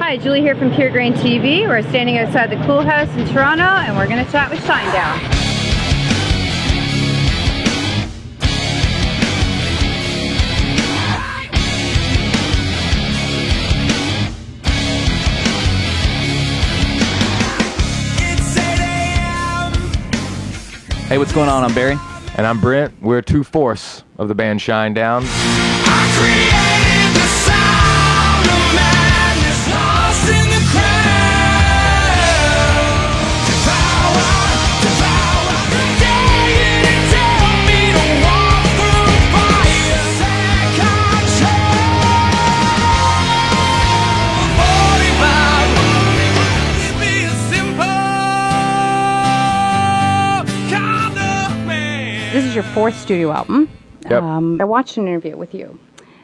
Hi, Julie here from Pure Grain TV. We're standing outside the Cool House in Toronto, and we're going to chat with Shinedown. Hey, what's going on? I'm Barry. And I'm Brent. We're two-fourths of the band Shinedown. This is your fourth studio album. Yep. I watched an interview with you,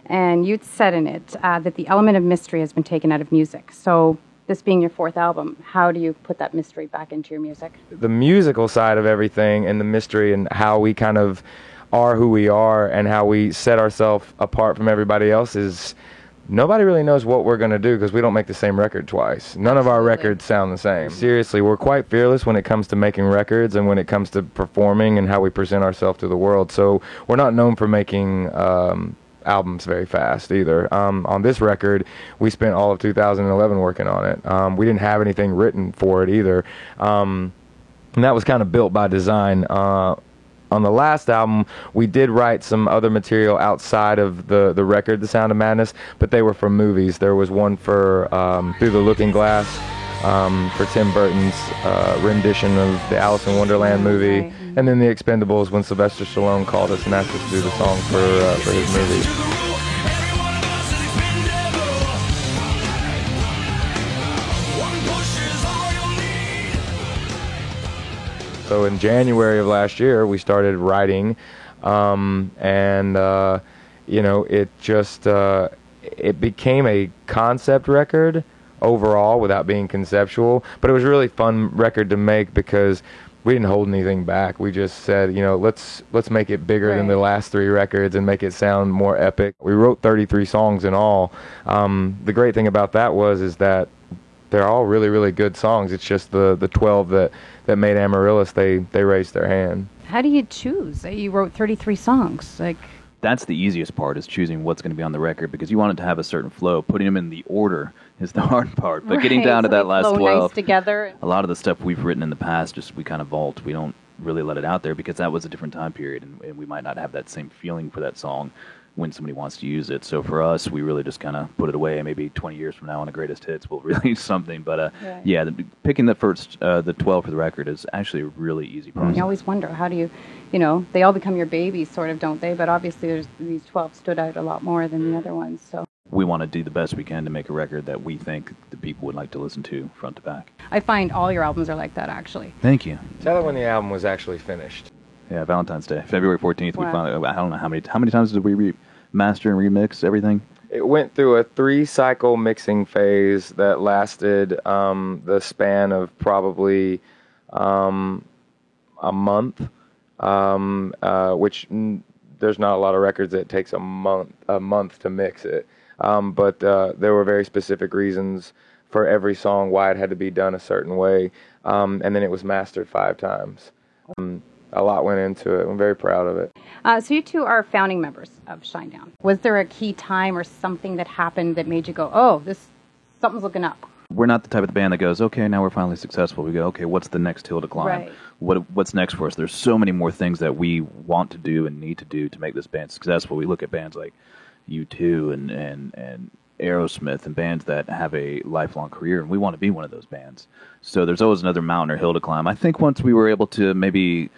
and you'd said in it that the element of mystery has been taken out of music. So, this being your fourth album, how do you put that mystery back into your music? The musical side of everything and the mystery and how we kind of are who we are and how we set ourselves apart from everybody else is nobody really knows what we're going to do because we don't make the same record twice. None of our records sound the same. Seriously, we're quite fearless when it comes to making records and when it comes to performing and how we present ourselves to the world. So we're not known for making albums very fast either. On this record, we spent all of 2011 working on it. We didn't have anything written for it either. And that was kind of built by design. On the last album, we did write some other material outside of the record, The Sound of Madness, but they were for movies. There was one for Through the Looking Glass, for Tim Burton's rendition of the Alice in Wonderland movie, Right. and then The Expendables when Sylvester Stallone called us and asked us to do the song for his movie. So in January of last year, we started writing, and you know, it just it became a concept record overall without being conceptual. But it was a really fun record to make because we didn't hold anything back. We just said, you know, let's make it bigger than the last three records and make it sound more epic. We wrote 33 songs in all. The great thing about that is that they're all really, really good songs. It's just the 12 that made Amaryllis, they raised their hand. How do you choose? You wrote 33 songs. That's the easiest part, is choosing what's going to be on the record, because you want it to have a certain flow. Putting them in the order is the hard part. But getting down to that last 12, nice together. A lot of the stuff we've written in the past, just we kind of vault. We don't really let it out there because that was a different time period, and we might not have that same feeling for that song when somebody wants to use it. So for us, we really just kind of put it away. Maybe 20 years from now on the greatest hits, we'll release something. But yeah, picking the first, the 12 for the record is actually a really easy process. You always wonder, how do you know, they all become your babies, sort of, don't they? But obviously these 12 stood out a lot more than the other ones. So we want to do the best we can to make a record that we think the people would like to listen to front to back. I find all your albums are like that, actually. Thank you. Tell her when the album was actually finished. Yeah, Valentine's Day, February 14th. Wow. We finally, I don't know how many times did we master and remix everything? It went through a 3-cycle mixing phase that lasted the span of probably a month, which there's not a lot of records that takes a month to mix it. But there were very specific reasons for every song why it had to be done a certain way, and then it was mastered 5 times. A lot went into it. I'm very proud of it. So you two are founding members of Shinedown. Was there a key time or something that happened that made you go, oh, something's looking up? We're not the type of band that goes, okay, now we're finally successful. We go, okay, what's the next hill to climb? Right. What's next for us? There's so many more things that we want to do and need to do to make this band successful. We look at bands like U2 and Aerosmith and bands that have a lifelong career, and we want to be one of those bands. So there's always another mountain or hill to climb. I think once we were able to maybe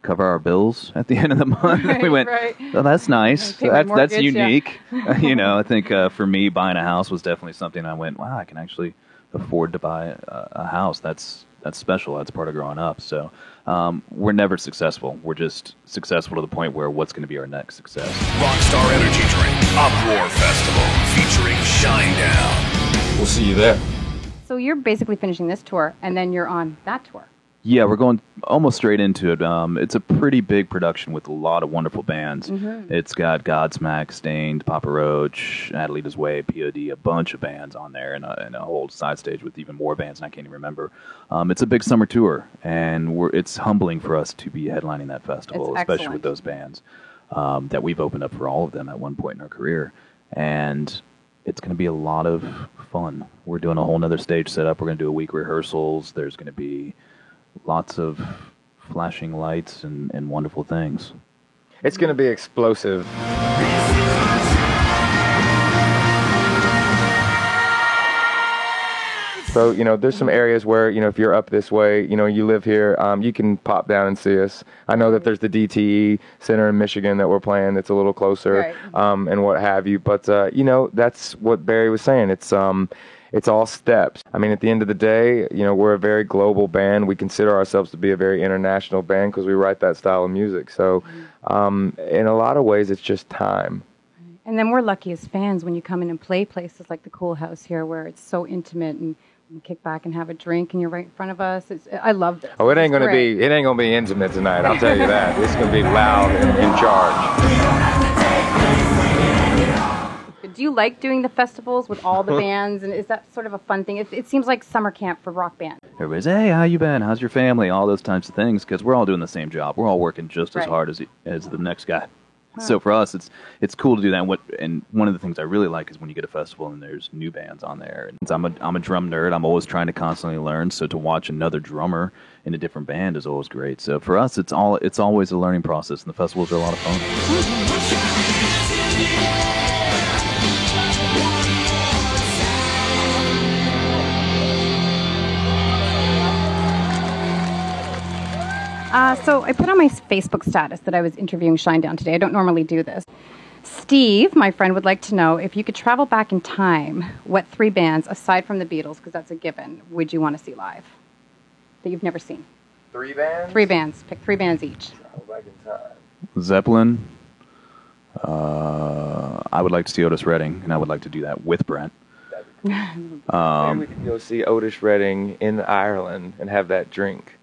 cover our bills at the end of the month, we went, oh, that's nice. That's unique. You know, I think for me, buying a house was definitely something I went, wow, I can actually afford to buy a house. That's special. That's part of growing up. So we're never successful. We're just successful to the point where what's going to be our next success. Rockstar Energy Drink Uproar Festival featuring Shinedown. We'll see you there. So you're basically finishing this tour, and then you're on that tour. Yeah, we're going almost straight into it. It's a pretty big production with a lot of wonderful bands. It's got Godsmack, Stained, Papa Roach, Adelita's Way, POD, a bunch of bands on there, and a whole side stage with even more bands, and I can't even remember. It's a big summer tour, and it's humbling for us to be headlining that festival, It's especially excellent. with those bands that we've opened up for all of them at one point in our career. And it's going to be a lot of fun. We're doing a whole nother stage setup. We're going to do a week rehearsals. There's going to be lots of flashing lights and wonderful things. It's going to be explosive. So, there's some areas where, if you're up this way, you live here, you can pop down and see us. I know that there's the DTE Center in Michigan that we're playing that's a little closer, Right. and what have you. But, that's what Barry was saying. It's all steps. I mean, at the end of the day, we're a very global band. We consider ourselves to be a very international band because we write that style of music. So, in a lot of ways, it's just time. And then we're lucky as fans when you come in and play places like the Cool House here, where it's so intimate and you kick back and have a drink and you're right in front of us. I love this. Oh, it ain't It's gonna great. be intimate tonight. I'll tell you that. It's gonna be loud and in charge. Do you like doing the festivals with all the bands, and is that sort of a fun thing? It seems like summer camp for rock bands. Everybody's, hey, how you been? How's your family? All those types of things, because we're all doing the same job. We're all working just as Right. hard as the next guy. So for us, it's cool to do that. And one of the things I really like is when you get a festival and there's new bands on there. And I'm a drum nerd. I'm always trying to constantly learn. So to watch another drummer in a different band is always great. So for us, it's always a learning process, and the festivals are a lot of fun. So I put on my Facebook status that I was interviewing Shinedown today. I don't normally do this. Steve, my friend, would like to know if you could travel back in time, what 3 bands, aside from the Beatles, because that's a given, would you want to see live that you've never seen? 3 bands? 3 bands. Pick 3 bands each. Travel back in time. Zeppelin. I would like to see Otis Redding, and I would like to do that with Brent. Maybe we could go see Otis Redding in Ireland and have that drink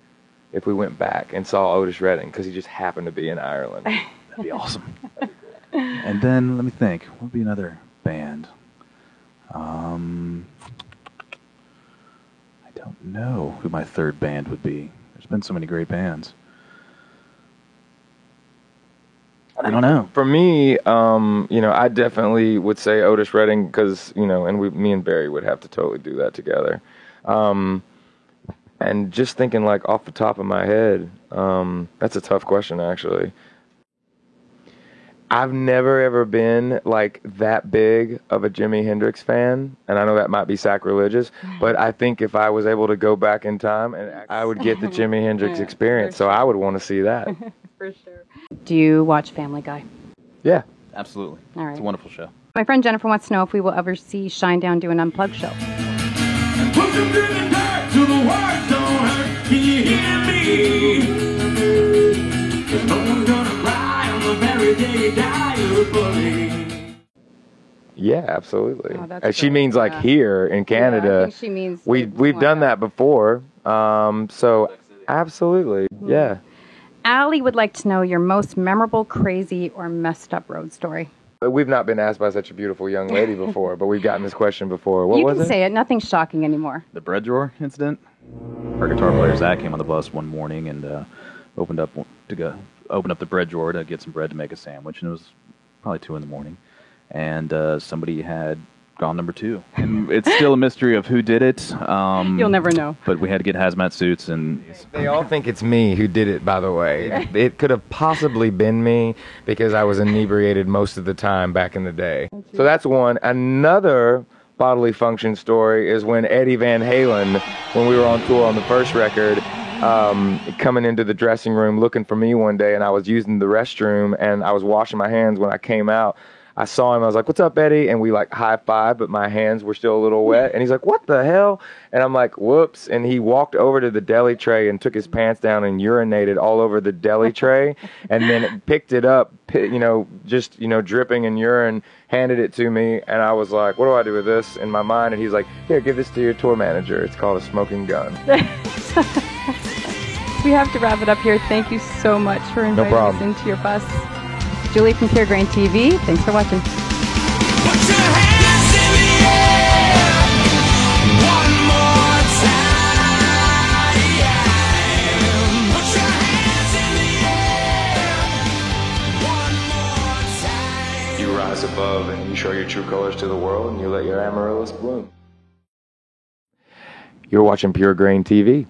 if we went back and saw Otis Redding because he just happened to be in Ireland. That'd be awesome. And then let me think. What would be another band? I don't know who my third band would be. There's been so many great bands. I don't know. For me, I definitely would say Otis Redding because, and me and Barry would have to totally do that together. And just thinking like off the top of my head, that's a tough question actually. I've never ever been like that big of a Jimi Hendrix fan, and I know that might be sacrilegious, but I think if I was able to go back in time, and I would get the Jimi Hendrix Yeah, experience, for so I would want to see that. For sure. Do you watch Family Guy? Yeah. Absolutely. All right. It's a wonderful show. My friend Jennifer wants to know if we will ever see Shinedown do an unplugged show. Put them through the dirt till the words don't hurt. Can you hear me? No one's gonna cry on the very day you die, buddy. Yeah, absolutely. Oh, that's And she great, means like yeah. here in Canada. Yeah, I think she means we've like done that before. So absolutely, yeah. Allie would like to know your most memorable, crazy, or messed up road story. We've not been asked by such a beautiful young lady before, but we've gotten this question before. What You was can it? say it. Nothing's shocking anymore. The bread drawer incident. Our guitar player Zach came on the bus one morning and opened up the bread drawer to get some bread to make a sandwich, and it was probably 2 a.m. And somebody had gone number 2, and it's still a mystery of who did it. You'll never know. But we had to get hazmat suits, and They all think it's me who did it, by the way. It could have possibly been me because I was inebriated most of the time back in the day. So that's one. Another bodily function story is when Eddie Van Halen, when we were on tour on the first record, coming into the dressing room looking for me one day, and I was using the restroom, and I was washing my hands. When I came out, I saw him. I was like, "What's up, Eddie?" And we like high-fived, but my hands were still a little wet. And he's like, "What the hell?" And I'm like, "Whoops!" And he walked over to the deli tray and took his pants down and urinated all over the deli tray, and then picked it up, just dripping in urine, handed it to me, and I was like, "What do I do with this?" In my mind, and he's like, "Here, give this to your tour manager. It's called a smoking gun." we have to wrap it up here. Thank you so much for inviting us problem. into your bus. Julie from Pure Grain TV. Thanks for watching. Put your hands in the air one more time. Put your hands in the air one more time. You rise above and you show your true colors to the world and you let your amaryllis bloom. You're watching Pure Grain TV.